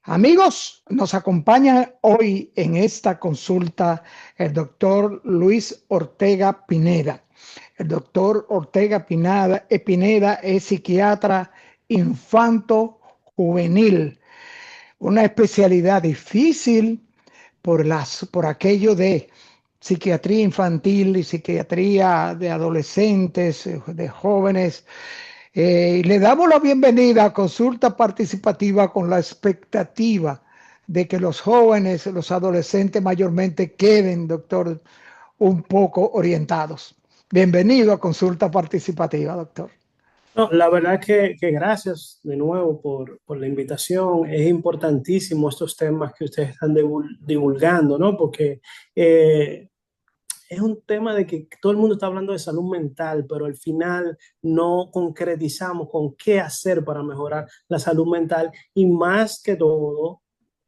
Amigos, nos acompaña hoy en esta consulta el doctor Luis Ortega Pineda. El doctor Ortega Pineda es psiquiatra infanto-juvenil, una especialidad difícil por aquello de psiquiatría infantil y psiquiatría de adolescentes, de jóvenes. Y le damos la bienvenida a Consulta Participativa con la expectativa de que los jóvenes, los adolescentes mayormente queden, doctor, un poco orientados. Bienvenido a Consulta Participativa, doctor. No, la verdad que gracias de nuevo por la invitación. Es importantísimo estos temas que ustedes están divulgando, ¿no? Porque es un tema de que todo el mundo está hablando de salud mental, pero al final no concretizamos con qué hacer para mejorar la salud mental y más que todo,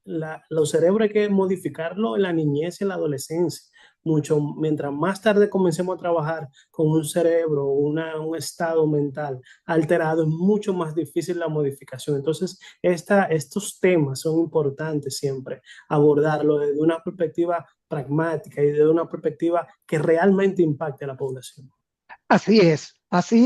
los cerebros hay que modificarlo en la niñez y en la adolescencia. Mucho, mientras más tarde comencemos a trabajar con un cerebro, un estado mental alterado, es mucho más difícil la modificación. Entonces, estos temas son importantes siempre abordarlo desde una perspectiva pragmática y desde una perspectiva que realmente impacte a la población. Así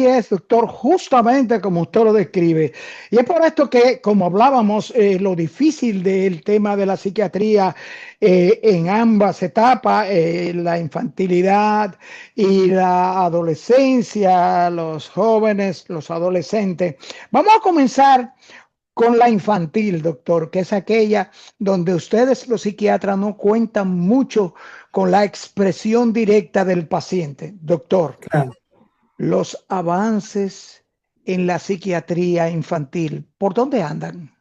es, doctor, justamente como usted lo describe. Y es por esto que, como hablábamos, lo difícil del tema de la psiquiatría en ambas etapas, la infantilidad y la adolescencia, los jóvenes, los adolescentes. Vamos a comenzar con la infantil, doctor, que es aquella donde ustedes, los psiquiatras, no cuentan mucho con la expresión directa del paciente. Doctor, Claro. los avances en la psiquiatría infantil, ¿por dónde andan?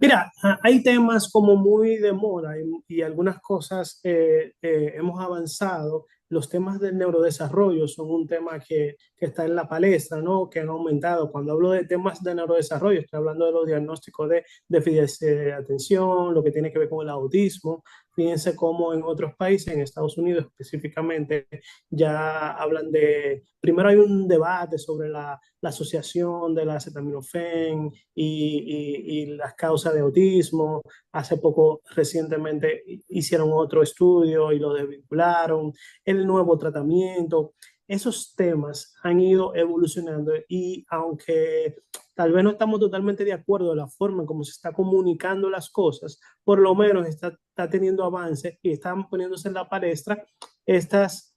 Mira, hay temas como muy de moda y algunas cosas hemos avanzado. Los temas del neurodesarrollo son un tema que está en la palestra, ¿no? Que han aumentado. Cuando hablo de temas de neurodesarrollo, estoy hablando de los diagnósticos de déficit de atención, lo que tiene que ver con el autismo. Fíjense cómo en otros países, en Estados Unidos específicamente, ya hablan de, primero hay un debate sobre la asociación de la acetaminofén y las causas de autismo. Hace poco, recientemente, hicieron otro estudio y lo desvincularon. El nuevo tratamiento. Esos temas han ido evolucionando y aunque tal vez no estamos totalmente de acuerdo en la forma en cómo se está comunicando las cosas, por lo menos está teniendo avances y están poniéndose en la palestra estas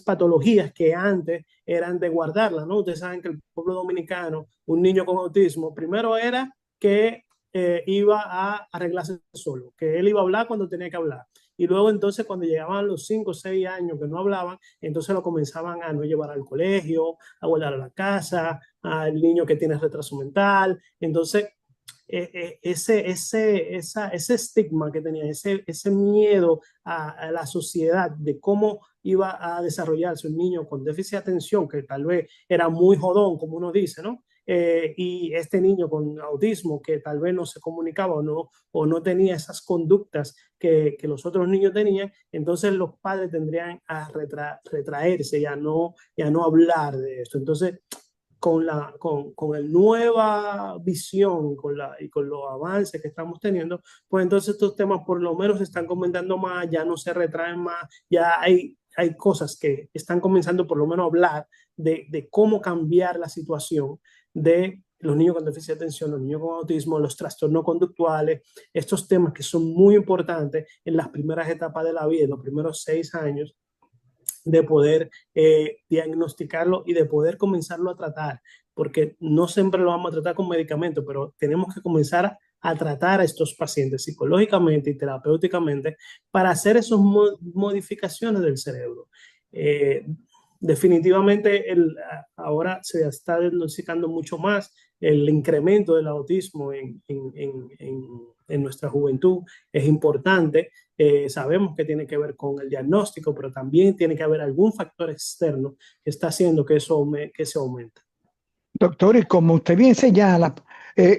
patologías que antes eran de guardarlas, ¿no? Ustedes saben que el pueblo dominicano, un niño con autismo, primero era que iba a arreglarse solo, que él iba a hablar cuando tenía que hablar. Y luego entonces cuando llegaban los 5 o 6 años que no hablaban, entonces lo comenzaban a no llevar al colegio, a guardar a la casa, al niño que tiene retraso mental. Entonces, ese estigma que tenía, ese miedo a la sociedad de cómo iba a desarrollarse un niño con déficit de atención, que tal vez era muy jodón, como uno dice, ¿no? Y este niño con autismo que tal vez no se comunicaba o no tenía esas conductas que los otros niños tenían, entonces los padres tendrían a retraerse y a no hablar de esto. Entonces, con el nueva visión y con los avances que estamos teniendo, pues entonces estos temas por lo menos se están comentando más, ya no se retraen más, ya hay cosas que están comenzando por lo menos a hablar de cómo cambiar la situación de los niños con déficit de atención, los niños con autismo, los trastornos conductuales, estos temas que son muy importantes en las primeras etapas de la vida, en los primeros 6 años, de poder diagnosticarlo y de poder comenzarlo a tratar, porque no siempre lo vamos a tratar con medicamentos, pero tenemos que comenzar a tratar a estos pacientes psicológicamente y terapéuticamente para hacer esas modificaciones del cerebro. Eh, Definitivamente ahora se está diagnosticando mucho más el incremento del autismo en nuestra juventud. Es importante. Sabemos que tiene que ver con el diagnóstico, pero también tiene que haber algún factor externo que está haciendo que se aumente. Doctor, y como usted bien señala,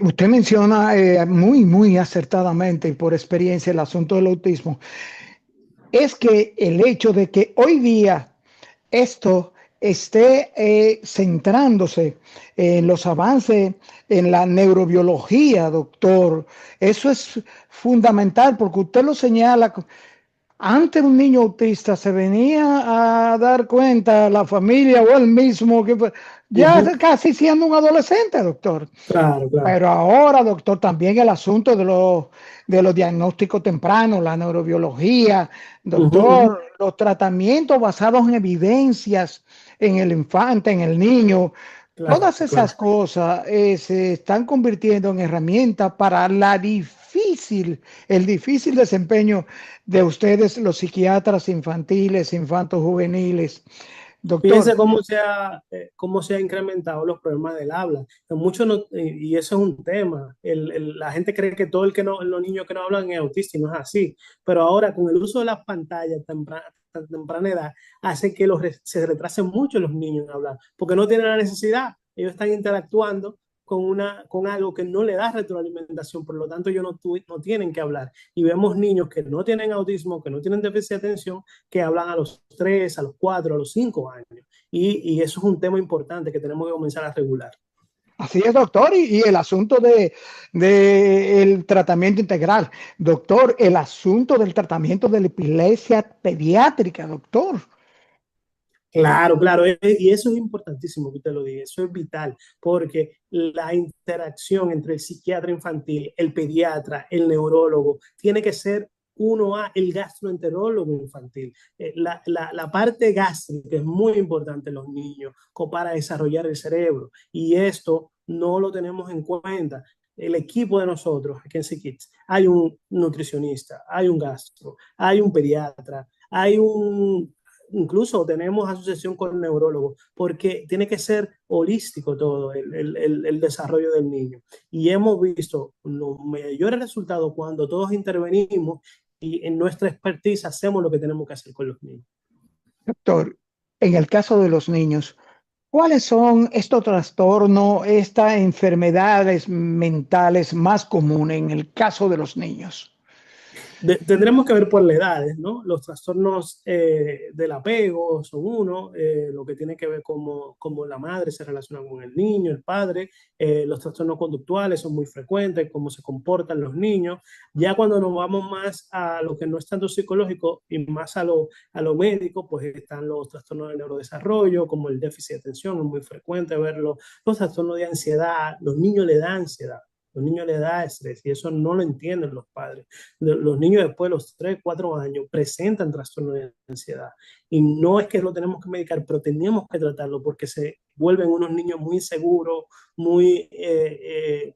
usted menciona muy acertadamente y por experiencia el asunto del autismo, es que el hecho de que hoy día esto esté centrándose en los avances en la neurobiología, doctor. Eso es fundamental porque usted lo señala. Antes un niño autista se venía a dar cuenta la familia o él mismo que ya Ujú. casi siendo un adolescente, doctor. Claro, claro. Pero ahora, doctor, también el asunto de los diagnósticos tempranos, la neurobiología, Ujú, ujú. doctor, los tratamientos basados en evidencias en el infante, en el niño, Claro, todas esas claro. cosas se están convirtiendo en herramientas para el difícil desempeño de ustedes, los psiquiatras infantiles, infantos juveniles. Fíjense Doctor, cómo se ha incrementado los problemas del habla. Muchos y eso es un tema. La gente cree que todo el que no, los niños que no hablan es autista y no es así. Pero ahora con el uso de las pantallas tan temprana edad hace que se retrasen mucho los niños en hablar, porque no tienen la necesidad. Ellos están interactuando con algo que no le da retroalimentación, por lo tanto ellos no tienen que hablar. Y vemos niños que no tienen autismo, que no tienen déficit de atención, que hablan a los 3, a los 4, a los 5 años. Y eso es un tema importante que tenemos que comenzar a regular. así es, doctor, y el asunto de el tratamiento integral. Doctor, el asunto del tratamiento de la epilepsia pediátrica, doctor. Claro, claro, y eso es importantísimo que usted lo diga, eso es vital, porque la interacción entre el psiquiatra infantil, el pediatra, el neurólogo, tiene que ser uno a el gastroenterólogo infantil. La parte gástrica es muy importante en los niños para desarrollar el cerebro, y esto no lo tenemos en cuenta. El equipo de nosotros, aquí en Psiquics, hay un nutricionista, hay un gastro, hay un pediatra, hay un incluso tenemos asociación con neurólogos, porque tiene que ser holístico todo el desarrollo del niño. Y hemos visto los mayores resultados cuando todos intervenimos y en nuestra expertise hacemos lo que tenemos que hacer con los niños. Doctor, en el caso de los niños, ¿cuáles son estos trastornos, estas enfermedades mentales más comunes en el caso de los niños? Tendremos que ver por las edades, ¿no? Los trastornos del apego son uno, lo que tiene que ver cómo la madre se relaciona con el niño, el padre, los trastornos conductuales son muy frecuentes, cómo se comportan los niños. Ya cuando nos vamos más a lo que no es tanto psicológico y más a lo médico, pues están los trastornos de neurodesarrollo, como el déficit de atención, es muy frecuente verlo, los trastornos de ansiedad, los niños le dan ansiedad. Los niños les da estrés y eso no lo entienden los padres. Los niños después de los 3 4 años presentan trastorno de ansiedad. Y no es que lo tenemos que medicar, pero tenemos que tratarlo porque se vuelven unos niños muy inseguros, muy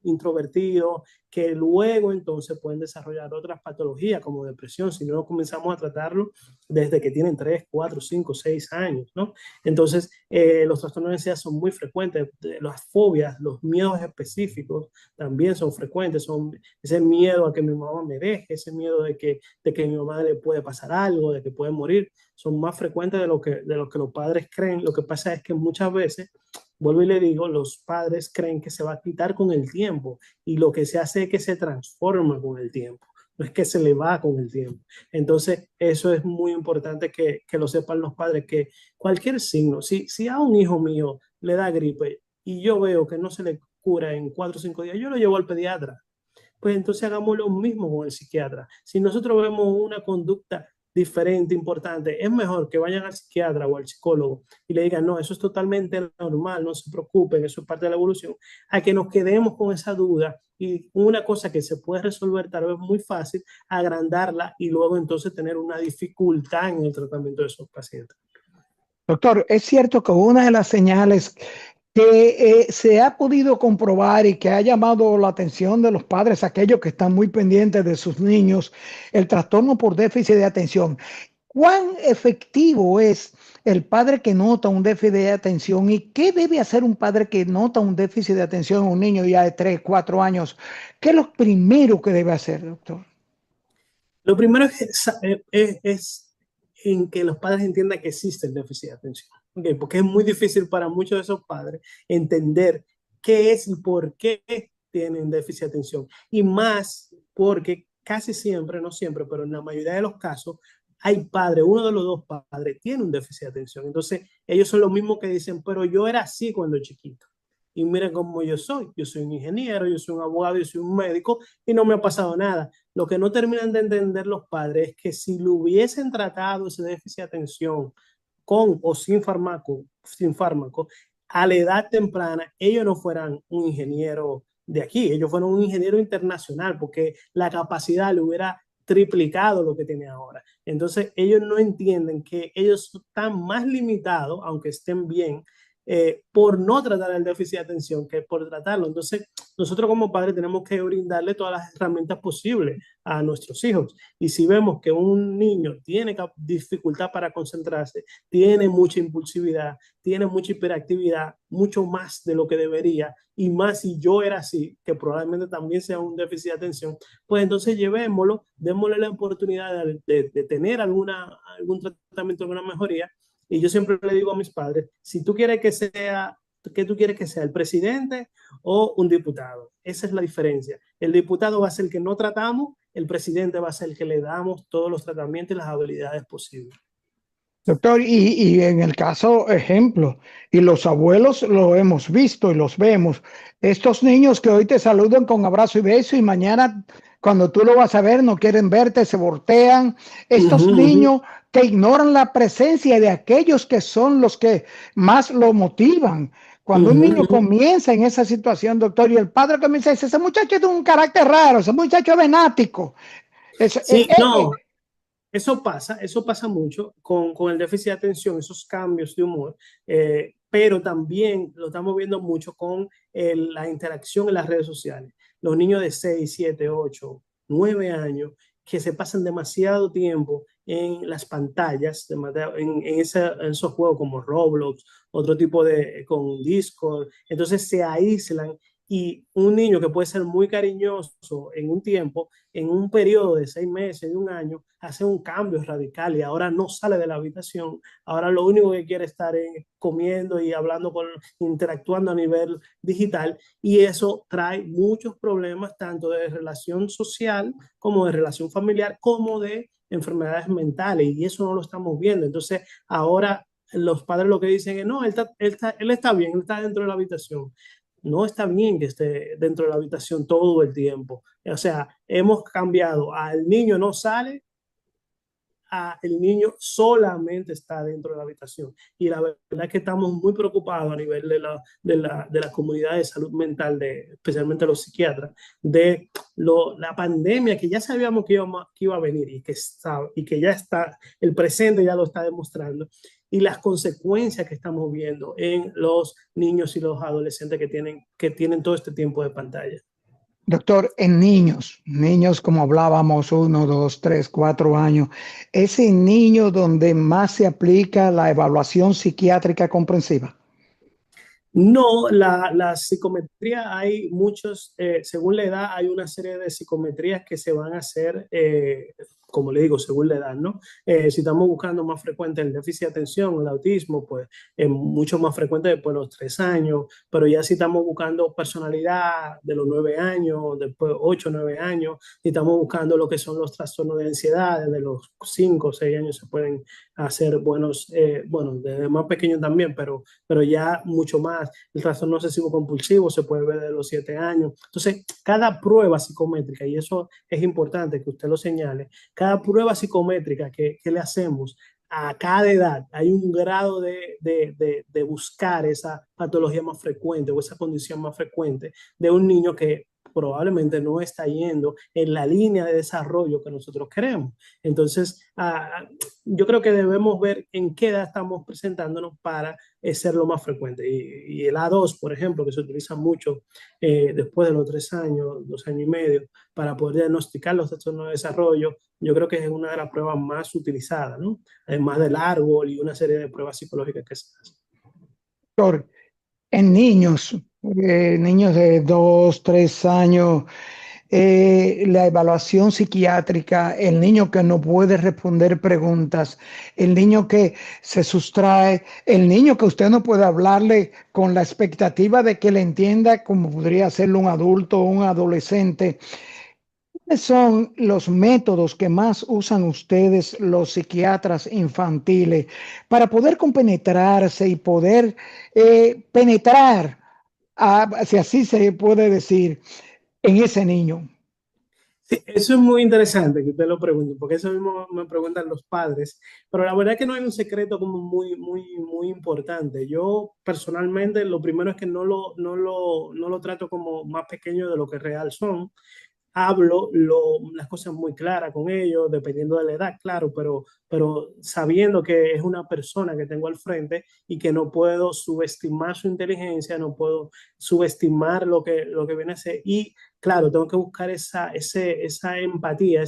introvertidos, que luego entonces pueden desarrollar otras patologías como depresión si no comenzamos a tratarlo desde que tienen 3 4 5 6 años, ¿no? Entonces, los trastornos de ansiedad son muy frecuentes, las fobias, los miedos específicos también son frecuentes, son ese miedo a que mi mamá me deje, ese miedo de que a mi mamá le puede pasar algo, de que puede morir, son más frecuentes de lo que los padres creen. Lo que pasa es que muchas veces, vuelvo y le digo, los padres creen que se va a quitar con el tiempo y lo que se hace es que se transforma con el tiempo. No es que se le va con el tiempo. Entonces, eso es muy importante que lo sepan los padres, que cualquier signo, si a un hijo mío le da gripe y yo veo que no se le cura en 4 o 5 días, yo lo llevo al pediatra. Pues entonces hagamos lo mismo con el psiquiatra. Si nosotros vemos una conducta diferente, importante, es mejor que vayan al psiquiatra o al psicólogo y le digan, no, eso es totalmente normal, no se preocupen, eso es parte de la evolución, a que nos quedemos con esa duda y una cosa que se puede resolver tal vez muy fácil, agrandarla y luego entonces tener una dificultad en el tratamiento de esos pacientes. Doctor, es cierto que una de las señales que se ha podido comprobar y que ha llamado la atención de los padres, aquellos que están muy pendientes de sus niños, el trastorno por déficit de atención. ¿Cuán efectivo es el padre que nota un déficit de atención y qué debe hacer un padre que nota un déficit de atención en un niño ya de 3, 4 años? ¿Qué es lo primero que debe hacer, doctor? Lo primero es en que los padres entiendan que existe el déficit de atención, ¿okay? Porque es muy difícil para muchos de esos padres entender qué es y por qué tienen déficit de atención. Y más porque casi siempre, no siempre, pero en la mayoría de los casos, hay padres, uno de los dos padres tiene un déficit de atención. Entonces, ellos son los mismos que dicen, pero yo era así cuando chiquito. Y miren cómo yo soy. Yo soy un ingeniero, yo soy un abogado, yo soy un médico y no me ha pasado nada. Lo que no terminan de entender los padres es que si lo hubiesen tratado ese déficit de atención con o sin fármaco, a la edad temprana, ellos no fueran un ingeniero de aquí, ellos fueron un ingeniero internacional porque la capacidad le hubiera triplicado lo que tiene ahora. Entonces, ellos no entienden que ellos están más limitados, aunque estén bien, por no tratar el déficit de atención que por tratarlo. Entonces, nosotros como padres tenemos que brindarle todas las herramientas posibles a nuestros hijos. Y si vemos que un niño tiene dificultad para concentrarse, tiene mucha impulsividad, tiene mucha hiperactividad, mucho más de lo que debería, y más si yo era así, que probablemente también sea un déficit de atención, pues entonces llevémoslo, démosle la oportunidad de tener algún tratamiento, alguna mejoría. Y yo siempre le digo a mis padres, si tú quieres que sea, ¿qué tú quieres que sea? ¿El presidente o un diputado? Esa es la diferencia. El diputado va a ser el que no tratamos, el presidente va a ser el que le damos todos los tratamientos y las habilidades posibles. Doctor, y en el caso ejemplo, y los abuelos lo hemos visto y los vemos, estos niños que hoy te saludan con abrazo y beso y mañana cuando tú lo vas a ver no quieren verte, se voltean, estos niños que ignoran la presencia de aquellos que son los que más lo motivan. Cuando un niño comienza en esa situación, doctor, y el padre comienza a decir, ese muchacho es de un carácter raro, ese muchacho es venático. Sí, no, eso pasa mucho con el déficit de atención, esos cambios de humor, pero también lo estamos viendo mucho con la interacción en las redes sociales. Los niños de 6 7 8 9 años que se pasan demasiado tiempo en las pantallas, en esos juegos como Roblox, otro tipo con Discord, entonces se aíslan y un niño que puede ser muy cariñoso en un tiempo, en un periodo de 6 meses, de un año, hace un cambio radical y ahora no sale de la habitación. Ahora lo único que quiere estar es comiendo y hablando, interactuando a nivel digital, y eso trae muchos problemas tanto de relación social como de relación familiar, como de enfermedades mentales, y eso no lo estamos viendo. Entonces, ahora los padres lo que dicen es, no, él está bien, él está dentro de la habitación. No está bien que esté dentro de la habitación todo el tiempo. O sea, hemos cambiado al niño no sale, a el niño solamente está dentro de la habitación. Y la verdad es que estamos muy preocupados a nivel de la comunidad de salud mental, especialmente los psiquiatras, de la pandemia que ya sabíamos que iba a venir y que ya está, el presente ya lo está demostrando, y las consecuencias que estamos viendo en los niños y los adolescentes que tienen todo este tiempo de pantalla. Doctor, en niños como hablábamos, 1, 2, 3, 4 años, ese niño donde más se aplica la evaluación psiquiátrica comprensiva. No, la psicometría hay muchos, según la edad, hay una serie de psicometrías que se van a hacer, como le digo, según la edad, ¿no? Si estamos buscando más frecuente el déficit de atención, el autismo, pues es mucho más frecuente después de los 3 años, pero ya si estamos buscando personalidad de los 9 años, después 8, 9 años, si estamos buscando lo que son los trastornos de ansiedad, desde los 5 o 6 años se pueden hacer buenos, bueno, desde más pequeño también, pero ya mucho más. El trastorno obsesivo compulsivo se puede ver de los 7 años. Entonces, cada prueba psicométrica, y eso es importante que usted lo señale, cada prueba psicométrica que le hacemos a cada edad, hay un grado de buscar esa patología más frecuente o esa condición más frecuente de un niño que probablemente no está yendo en la línea de desarrollo que nosotros queremos. Entonces, yo creo que debemos ver en qué edad estamos presentándonos para ser lo más frecuente. Y el A2, por ejemplo, que se utiliza mucho después de los 3 años, 2 años y medio, para poder diagnosticar los trastornos de desarrollo, yo creo que es una de las pruebas más utilizadas, ¿no? Además del árbol y una serie de pruebas psicológicas que se hacen. Doctor, en niños de 2, 3 años, la evaluación psiquiátrica, el niño que no puede responder preguntas, el niño que se sustrae, el niño que usted no puede hablarle con la expectativa de que le entienda como podría hacerlo un adulto o un adolescente. ¿Cuáles son los métodos que más usan ustedes, los psiquiatras infantiles, para poder compenetrarse y poder penetrar, si así se puede decir, en ese niño? Sí, eso es muy interesante que usted lo pregunte, porque eso mismo me preguntan los padres, pero la verdad es que no hay un secreto como muy importante. Yo personalmente lo primero es que no lo trato como más pequeño de lo que real son. Hablo las cosas muy claras con ellos, dependiendo de la edad, claro, pero sabiendo que es una persona que tengo al frente y que no puedo subestimar su inteligencia, no puedo subestimar lo que viene a ser. Y claro, tengo que buscar esa empatía,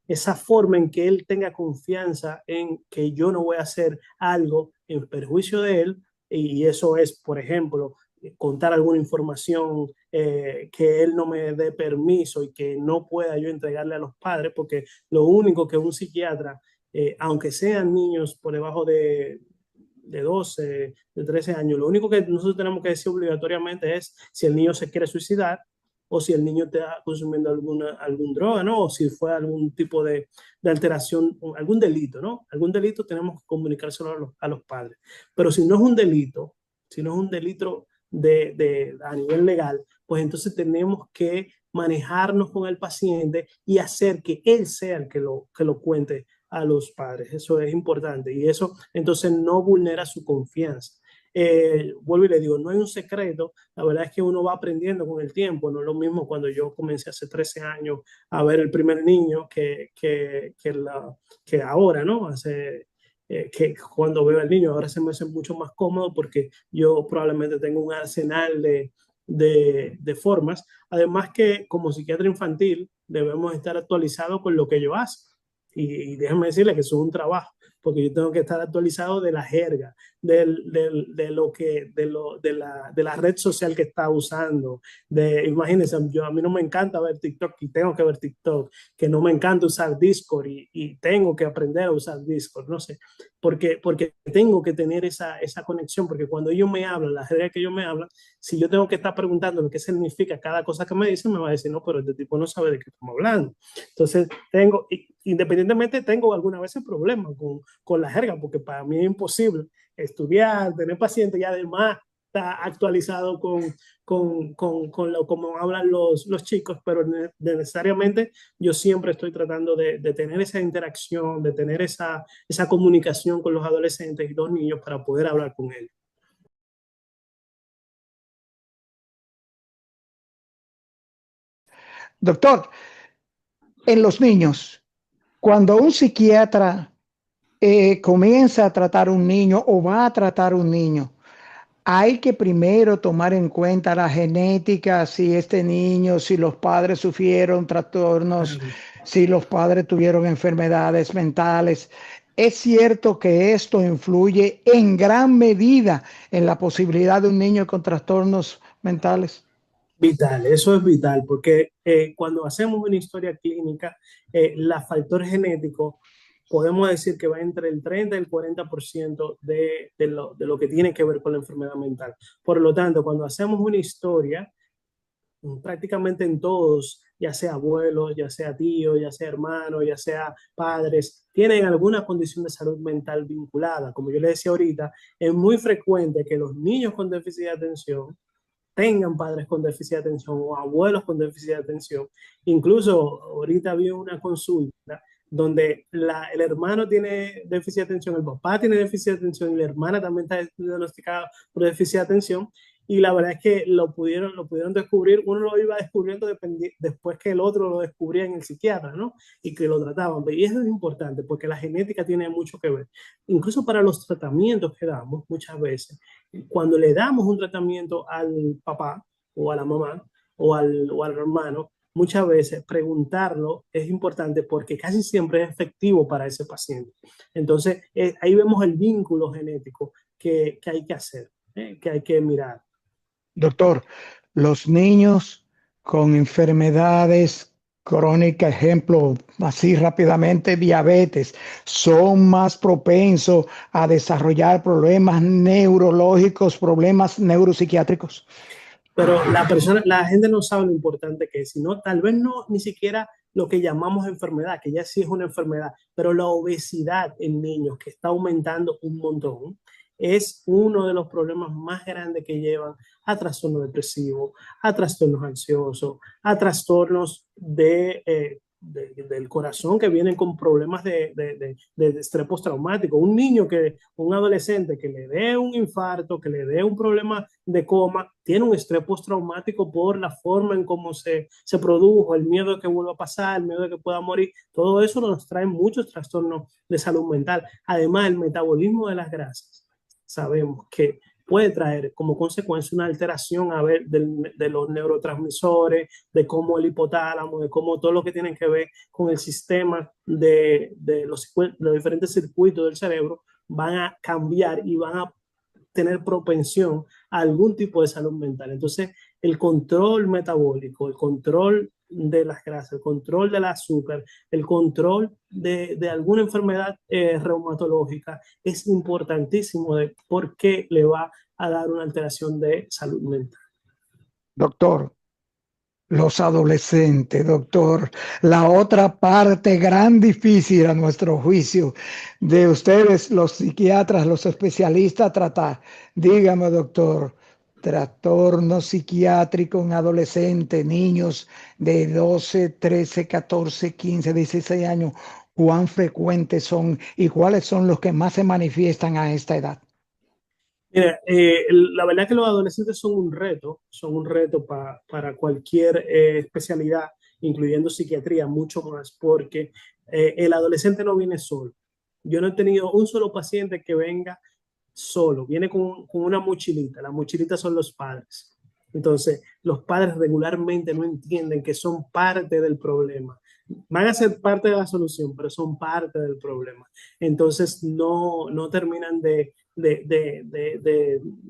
esa forma en que él tenga confianza en que yo no voy a hacer algo en perjuicio de él. Y eso es, por ejemplo, contar alguna información que él no me dé permiso y que no pueda yo entregarle a los padres, porque lo único que un psiquiatra, aunque sean niños por debajo de 12, de 13 años, lo único que nosotros tenemos que decir obligatoriamente es si el niño se quiere suicidar o si el niño está consumiendo algún droga, ¿no? O si fue algún tipo de alteración, algún delito, ¿no? Algún delito tenemos que comunicárselo a los padres. Pero si no es un delito, si no es un delito a nivel legal, pues entonces tenemos que manejarnos con el paciente y hacer que él sea el que lo cuente a los padres. Eso es importante y eso entonces no vulnera su confianza. Vuelvo y le digo, no hay un secreto, la verdad es que uno va aprendiendo con el tiempo, no es lo mismo cuando yo comencé hace 13 años a ver el primer niño que ahora, ¿no? Que cuando veo al niño ahora se me hace mucho más cómodo porque yo probablemente tengo un arsenal de formas. Además que como psiquiatra infantil debemos estar actualizados con lo que yo hago. Y déjenme decirle que eso es un trabajo, porque yo tengo que estar actualizado de la jerga, de lo que, de la red social que está usando. Imagínense, a mí no me encanta ver TikTok y tengo que ver TikTok, que no me encanta usar Discord y tengo que aprender a usar Discord, no sé, porque tengo que tener esa conexión, porque cuando ellos me hablan, la jerga que ellos me hablan, si yo tengo que estar preguntándole qué significa cada cosa que me dicen, me va a decir, no, pero este tipo no sabe de qué estamos hablando. Entonces, independientemente, tengo algunas veces problemas con la jerga, porque para mí es imposible estudiar, tener pacientes y además está actualizado con lo como hablan los chicos, pero necesariamente yo siempre estoy tratando de tener esa interacción, de tener esa comunicación con los adolescentes y los niños para poder hablar con ellos. Doctor, en los niños, cuando un psiquiatra comienza a tratar un niño o va a tratar un niño, hay que primero tomar en cuenta la genética, si este niño, si los padres sufrieron trastornos, Claro. si los padres tuvieron enfermedades mentales. Es cierto que esto influye en gran medida en la posibilidad de un niño con trastornos mentales. Vital, eso es vital, porque cuando hacemos una historia clínica, la factor genético podemos decir que va entre el 30 y el 40% de lo que tiene que ver con la enfermedad mental. Por lo tanto, cuando hacemos una historia, prácticamente en todos, ya sea abuelos, ya sea tíos, ya sea hermanos, ya sea padres, tienen alguna condición de salud mental vinculada. Como yo le decía ahorita, es muy frecuente que los niños con déficit de atención tengan padres con déficit de atención o abuelos con déficit de atención. Incluso ahorita vi una consulta donde el hermano tiene déficit de atención, el papá tiene déficit de atención y la hermana también está diagnosticada por déficit de atención. Y la verdad es que lo pudieron descubrir, uno lo iba descubriendo después que el otro lo descubría en el psiquiatra, ¿no? Y que lo trataban. Y eso es importante porque la genética tiene mucho que ver. Incluso para los tratamientos que damos muchas veces, cuando le damos un tratamiento al papá o a la mamá o al hermano, muchas veces preguntarlo es importante porque casi siempre es efectivo para ese paciente. Entonces, ahí vemos el vínculo genético que hay que hacer, que hay que mirar. Doctor, los niños con enfermedades crónicas, ejemplo, así rápidamente, diabetes, son más propensos a desarrollar problemas neurológicos, problemas neuropsiquiátricos. Pero la gente no sabe lo importante que es, sino tal vez no ni siquiera lo que llamamos enfermedad, que ya sí es una enfermedad, pero la obesidad en niños, que está aumentando un montón, es uno de los problemas más grandes que llevan a trastornos depresivos, a trastornos ansiosos, a trastornos del corazón que vienen con problemas de estrés postraumático. Un niño un adolescente que le dé un infarto, que le dé un problema de coma, tiene un estrés postraumático por la forma en cómo se produjo, el miedo de que vuelva a pasar, el miedo de que pueda morir. Todo eso nos trae muchos trastornos de salud mental. Además, el metabolismo de las grasas, sabemos que puede traer como consecuencia una alteración de los neurotransmisores, de cómo el hipotálamo, de cómo todo lo que tiene que ver con el sistema de los diferentes circuitos del cerebro van a cambiar y van a tener propensión a algún tipo de salud mental. Entonces, el control metabólico, el control de las grasas, el control del azúcar, el control de alguna enfermedad reumatológica es importantísimo de por qué le va a dar una alteración de salud mental. Doctor, los adolescentes, doctor, la otra parte gran difícil a nuestro juicio de ustedes, los psiquiatras, los especialistas, tratar. Dígame, doctor, trastorno psiquiátrico en adolescentes, niños de 12, 13, 14, 15, 16 años, ¿cuán frecuentes son y cuáles son los que más se manifiestan a esta edad? Mira, la verdad que los adolescentes son un reto para cualquier especialidad, incluyendo psiquiatría, mucho más, porque el adolescente no viene solo. Yo no he tenido un solo paciente que venga solo, viene con una mochilita. La mochilita son los padres. Entonces, los padres regularmente no entienden que son parte del problema. Van a ser parte de la solución, pero son parte del problema. Entonces, no terminan de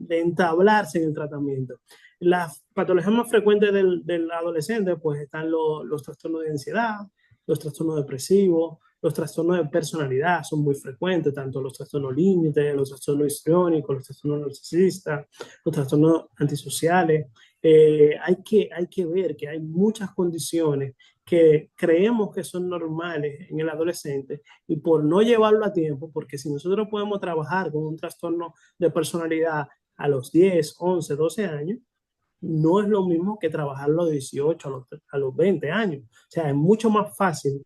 entablarse en el tratamiento. Las patologías más frecuentes del adolescente, pues están los trastornos de ansiedad, los trastornos depresivos, los trastornos de personalidad son muy frecuentes, tanto los trastornos límites, los trastornos histriónicos, los trastornos narcisistas, los trastornos antisociales. Hay que ver que hay muchas condiciones que creemos que son normales en el adolescente y por no llevarlo a tiempo, porque si nosotros podemos trabajar con un trastorno de personalidad a los 10, 11, 12 años, no es lo mismo que trabajarlo a los 18, a los 20 años. O sea, es mucho más fácil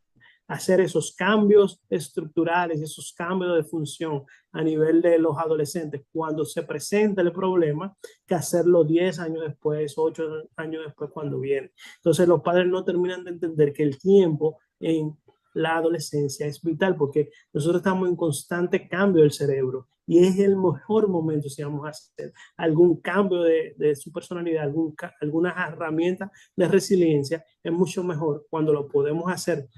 hacer esos cambios estructurales, esos cambios de función a nivel de los adolescentes cuando se presenta el problema, que hacerlo 10 años después, 8 años después cuando viene. Entonces los padres no terminan de entender que el tiempo en la adolescencia es vital porque nosotros estamos en constante cambio del cerebro y es el mejor momento si vamos a hacer algún cambio de su personalidad, algunas herramientas de resiliencia, es mucho mejor cuando lo podemos hacer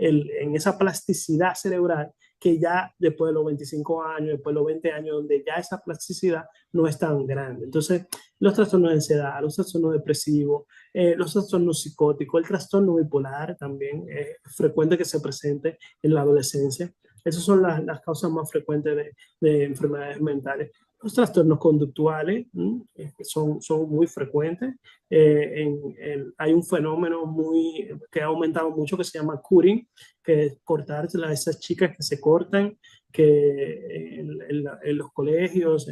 en esa plasticidad cerebral que ya después de los 25 años, después de los 20 años, donde ya esa plasticidad no es tan grande. Entonces, los trastornos de ansiedad, los trastornos depresivos, los trastornos psicóticos, el trastorno bipolar también es frecuente que se presente en la adolescencia. Esas son las causas más frecuentes de enfermedades mentales. Los trastornos conductuales son muy frecuentes. Hay un fenómeno que ha aumentado mucho que se llama cutting, que es cortarse a esas chicas que se cortan, que en los colegios,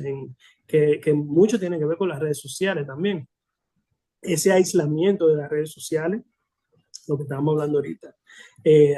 que mucho tiene que ver con las redes sociales también. Ese aislamiento de las redes sociales, lo que estábamos hablando ahorita.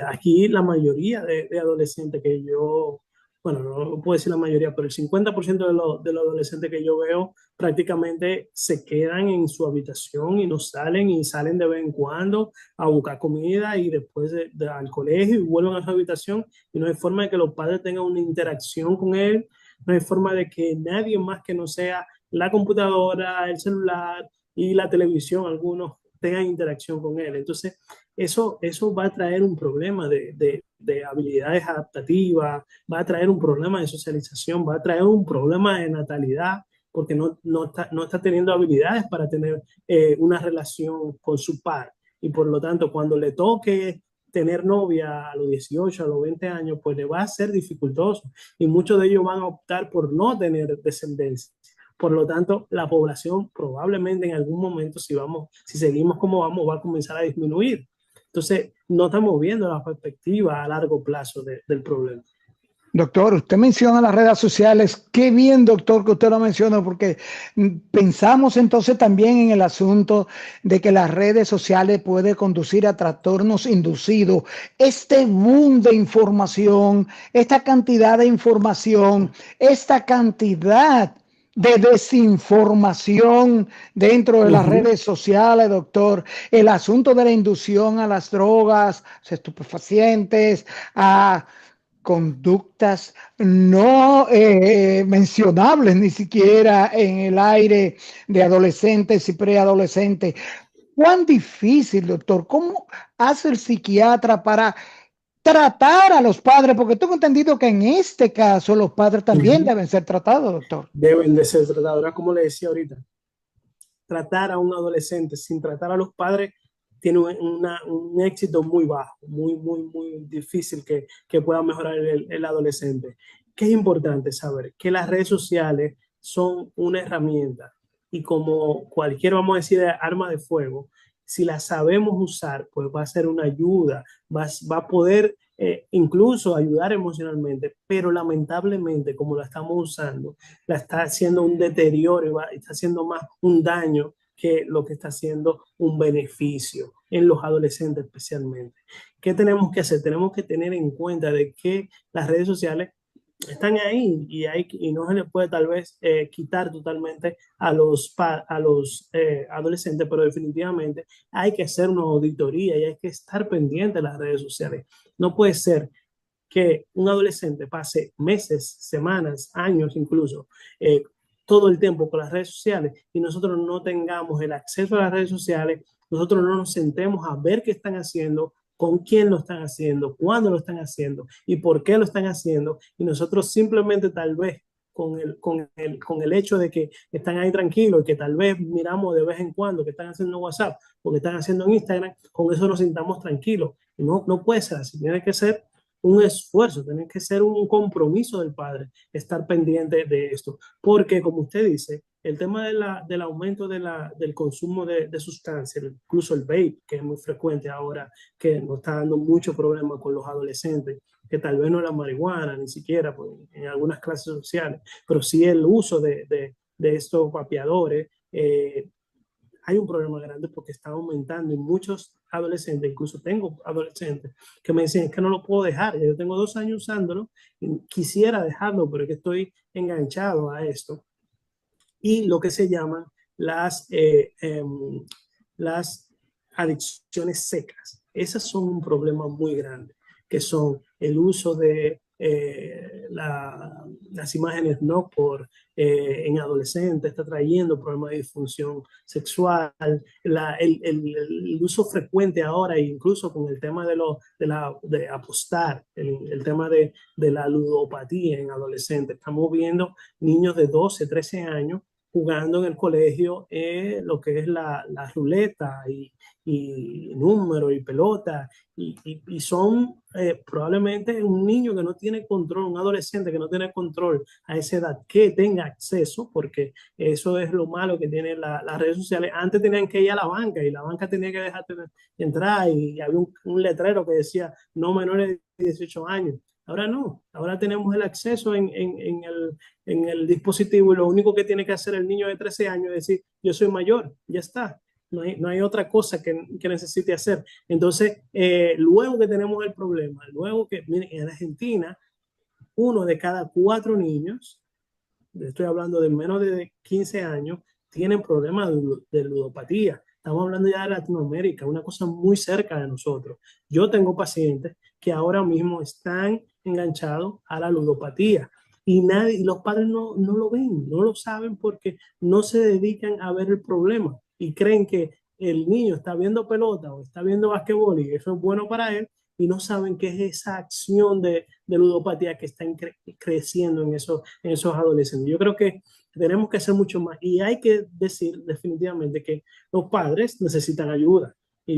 Aquí la mayoría de adolescentes que yo, bueno, no puedo decir la mayoría, pero el 50% de los adolescentes que yo veo prácticamente se quedan en su habitación y no salen y salen de vez en cuando a buscar comida y después al colegio y vuelven a su habitación y no hay forma de que los padres tengan una interacción con él, no hay forma de que nadie más que no sea la computadora, el celular y la televisión, algunos tengan interacción con él. Entonces, eso va a traer un problema de habilidades adaptativas, va a traer un problema de socialización, va a traer un problema de natalidad, porque no está teniendo habilidades para tener una relación con su par. Y por lo tanto, cuando le toque tener novia a los 18, a los 20 años, pues le va a ser dificultoso. Y muchos de ellos van a optar por no tener descendencia. Por lo tanto, la población probablemente en algún momento, si seguimos como vamos, va a comenzar a disminuir. Entonces, no estamos viendo la perspectiva a largo plazo del problema. Doctor, usted menciona las redes sociales. Qué bien, doctor, que usted lo menciona, porque pensamos entonces también en el asunto de que las redes sociales pueden conducir a trastornos inducidos. Este boom de información, esta cantidad de información, esta cantidad de desinformación dentro de las redes sociales, doctor. El asunto de la inducción a las drogas, estupefacientes, a conductas no mencionables ni siquiera en el aire de adolescentes y preadolescentes. ¿Cuán difícil, doctor? ¿Cómo hace el psiquiatra para tratar a los padres? Porque tengo entendido que en este caso los padres también deben ser tratados, doctor. Deben de ser tratados. Ahora, como le decía ahorita, tratar a un adolescente sin tratar a los padres tiene un éxito muy bajo, muy difícil que pueda mejorar el adolescente. ¿Qué es importante saber? Que las redes sociales son una herramienta y como cualquier, vamos a decir, arma de fuego, si la sabemos usar, pues va a ser una ayuda, va a poder incluso ayudar emocionalmente, pero lamentablemente como la estamos usando, la está haciendo un deterioro y está haciendo más un daño que lo que está haciendo un beneficio en los adolescentes especialmente. ¿Qué tenemos que hacer? Tenemos que tener en cuenta de que las redes sociales están ahí y no se le puede tal vez quitar totalmente a los adolescentes, pero definitivamente hay que hacer una auditoría y hay que estar pendiente de las redes sociales. No puede ser que un adolescente pase meses, semanas, años incluso, todo el tiempo con las redes sociales y nosotros no tengamos el acceso a las redes sociales, nosotros no nos sentemos a ver qué están haciendo, con quién lo están haciendo, cuándo lo están haciendo y por qué lo están haciendo. Y nosotros simplemente tal vez con el hecho de que están ahí tranquilos y que tal vez miramos de vez en cuando que están haciendo WhatsApp o que están haciendo en Instagram, con eso nos sintamos tranquilos. No, no puede ser así, tiene que ser un esfuerzo, tiene que ser un compromiso del padre estar pendiente de esto, porque como usted dice, el tema del aumento del consumo de sustancias, incluso el vape, que es muy frecuente ahora, que nos está dando mucho problema con los adolescentes, que tal vez no la marihuana, ni siquiera pues, en algunas clases sociales, pero sí el uso de estos vapeadores, hay un problema grande porque está aumentando y muchos adolescentes, incluso tengo adolescentes que me dicen es que no lo puedo dejar, yo tengo 2 años usándolo y quisiera dejarlo, pero es que estoy enganchado a esto. Y lo que se llaman las adicciones secas. Esas son un problema muy grande, que son el uso de las imágenes no por en adolescentes, está trayendo problemas de disfunción sexual, el uso frecuente ahora, incluso con el tema de apostar, el tema de la ludopatía en adolescentes. Estamos viendo niños de 12, 13 años jugando en el colegio lo que es la ruleta y número y pelota y son probablemente un niño que no tiene control, un adolescente que no tiene control a esa edad, que tenga acceso, porque eso es lo malo que tienen las redes sociales. Antes tenían que ir a la banca y la banca tenía que dejarte entrar y había un letrero que decía no menores de 18 años. Ahora no, ahora tenemos el acceso en el dispositivo y lo único que tiene que hacer el niño de 13 años es decir, yo soy mayor, ya está. No hay otra cosa que necesite hacer. Entonces, luego que tenemos el problema, luego que, miren, en Argentina, 1 de cada 4 niños, estoy hablando de menos de 15 años, tienen problemas de ludopatía. Estamos hablando ya de Latinoamérica, una cosa muy cerca de nosotros. Yo tengo pacientes que ahora mismo están enganchados a la ludopatía y los padres no lo ven, no lo saben porque no se dedican a ver el problema y creen que el niño está viendo pelota o está viendo basquetbol y eso es bueno para él y no saben qué es esa acción de ludopatía que está creciendo en esos adolescentes. Yo creo que tenemos que hacer mucho más y hay que decir definitivamente que los padres necesitan ayuda y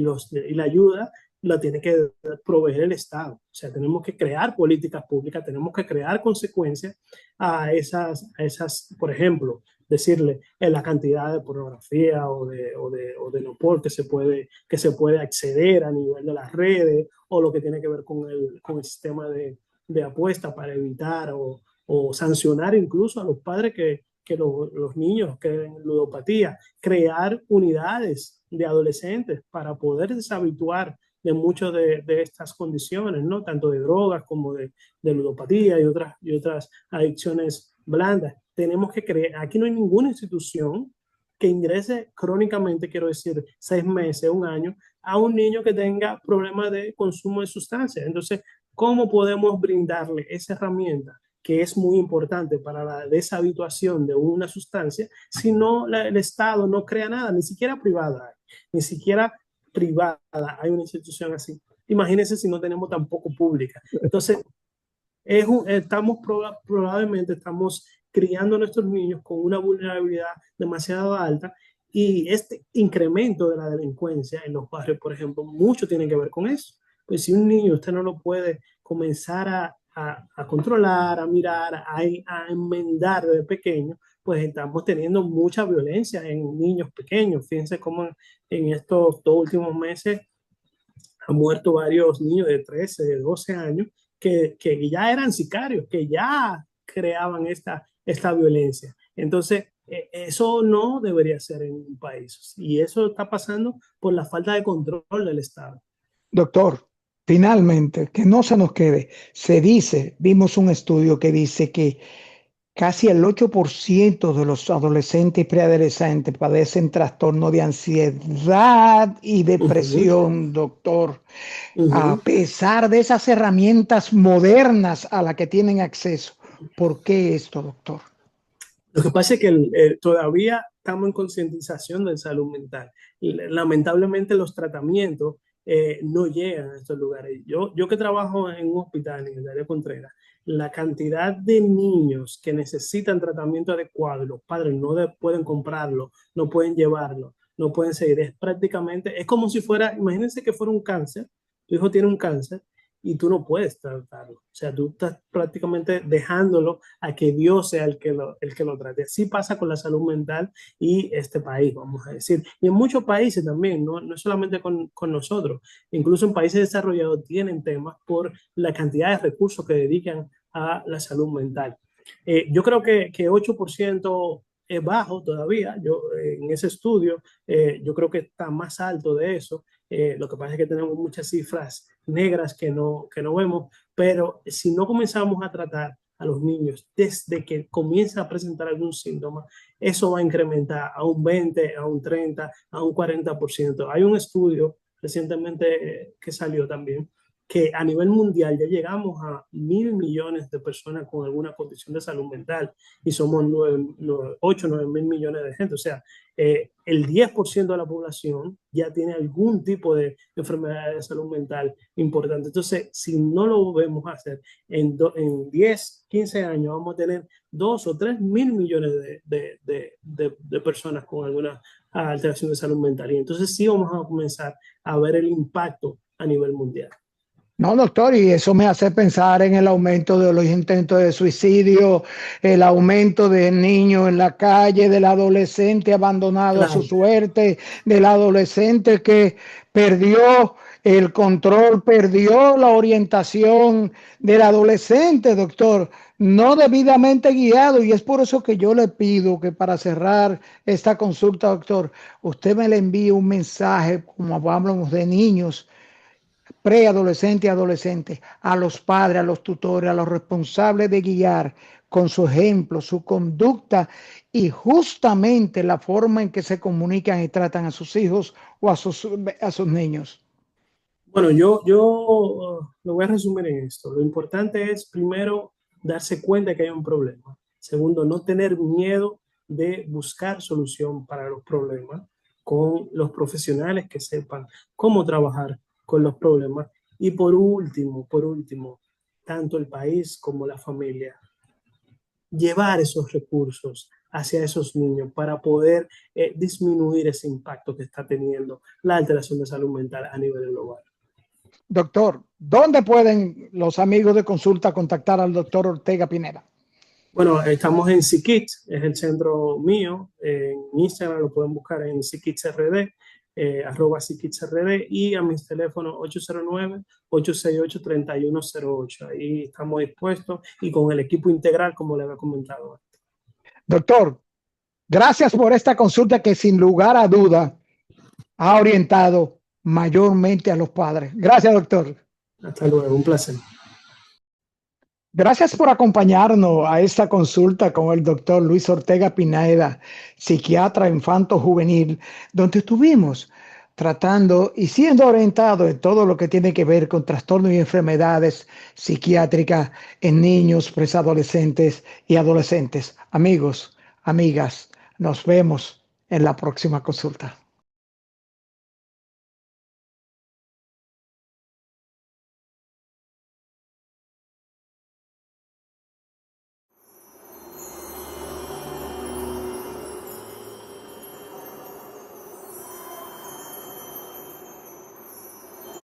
la ayuda la tiene que proveer el Estado. O sea, tenemos que crear políticas públicas, tenemos que crear consecuencias a esas, por ejemplo, decirle en la cantidad de pornografía o de no por que se puede acceder a nivel de las redes, o lo que tiene que ver con el sistema de apuesta para evitar o sancionar incluso a los padres que los niños creen ludopatía, crear unidades de adolescentes para poder deshabituar de muchas de estas condiciones, ¿no? Tanto de drogas como de ludopatía y otras adicciones blandas. Tenemos que creer, aquí no hay ninguna institución que ingrese crónicamente, quiero decir, 6 meses, un año, a un niño que tenga problemas de consumo de sustancias. Entonces, ¿cómo podemos brindarle esa herramienta que es muy importante para la deshabituación de una sustancia si no el Estado no crea nada, ni siquiera privada, ni siquiera privada hay una institución así? Imagínense si no tenemos tampoco pública. Entonces, probablemente estamos criando a nuestros niños con una vulnerabilidad demasiado alta, y este incremento de la delincuencia en los barrios, por ejemplo, mucho tiene que ver con eso. Pues si un niño usted no lo puede comenzar a controlar, a mirar, a enmendar desde pequeño, pues estamos teniendo mucha violencia en niños pequeños. Fíjense cómo en estos 2 últimos meses han muerto varios niños de 13, de 12 años que ya eran sicarios, que ya creaban esta violencia. Entonces, eso no debería ser en un país. Y eso está pasando por la falta de control del Estado. Doctor, finalmente, que no se nos quede, se dice, vimos un estudio que dice que casi el 8% de los adolescentes y preadolescentes padecen trastorno de ansiedad y Ujú, depresión, doctor, a ujú. pesar de esas herramientas modernas a las que tienen acceso. ¿Por qué esto, doctor? Lo que pasa es que todavía estamos en concientización de salud mental. Y lamentablemente los tratamientos no llegan a estos lugares. Yo que trabajo en un hospital en el área Contreras, la cantidad de niños que necesitan tratamiento adecuado, los padres no pueden comprarlo, no pueden llevarlo, no pueden seguir. Es prácticamente, es como si fuera, imagínense que fuera un cáncer, tu hijo tiene un cáncer y tú no puedes tratarlo. O sea, tú estás prácticamente dejándolo a que Dios sea el que lo trate. Así pasa con la salud mental y este país, vamos a decir. Y en muchos países también, no solamente con nosotros, incluso en países desarrollados tienen temas por la cantidad de recursos que dedican a la salud mental. Yo creo que 8% es bajo todavía. En ese estudio, yo creo que está más alto de eso. Lo que pasa es que tenemos muchas cifras negras que no vemos, pero si no comenzamos a tratar a los niños desde que comienza a presentar algún síntoma, eso va a incrementar a un 20, a un 30, a un 40%. Hay un estudio recientemente que salió también que a nivel mundial ya llegamos a 1.000 millones de personas con alguna condición de salud mental y somos 8 9 mil millones de gente. O sea, el 10% de la población ya tiene algún tipo de enfermedad de salud mental importante. Entonces, si no lo vemos hacer, en 10, 15 años vamos a tener 2 o 3 mil millones de personas con alguna alteración de salud mental. Y entonces sí vamos a comenzar a ver el impacto a nivel mundial. No, doctor, y eso me hace pensar en el aumento de los intentos de suicidio, el aumento de niños en la calle, del adolescente abandonado a su Claro. suerte, del adolescente que perdió el control, perdió la orientación del adolescente, doctor, no debidamente guiado. Y es por eso que yo le pido que para cerrar esta consulta, doctor, usted me le envíe un mensaje, como hablamos de niños preadolescente y adolescente, a los padres, a los tutores, a los responsables de guiar con su ejemplo, su conducta y justamente la forma en que se comunican y tratan a sus hijos o a sus niños. Bueno, yo lo voy a resumir en esto. Lo importante es, primero, darse cuenta que hay un problema. Segundo, no tener miedo de buscar solución para los problemas con los profesionales que sepan cómo trabajar con los problemas. Y por último, tanto el país como la familia, llevar esos recursos hacia esos niños para poder disminuir ese impacto que está teniendo la alteración de salud mental a nivel global. Doctor, ¿dónde pueden los amigos de consulta contactar al doctor Ortega Pineda? Bueno, estamos en Psikids, es el centro mío. En Instagram lo pueden buscar en PsikidsRD, @PsikidsRD, y a mis teléfonos 809-868-3108. Ahí estamos dispuestos y con el equipo integral, como le había comentado antes. Doctor, gracias por esta consulta que sin lugar a duda ha orientado mayormente a los padres. Gracias, doctor. Hasta luego, un placer. Gracias por acompañarnos a esta consulta con el doctor Luis Ortega Pineda, psiquiatra infanto-juvenil, donde estuvimos tratando y siendo orientado en todo lo que tiene que ver con trastornos y enfermedades psiquiátricas en niños, preadolescentes y adolescentes. Amigos, amigas, nos vemos en la próxima consulta.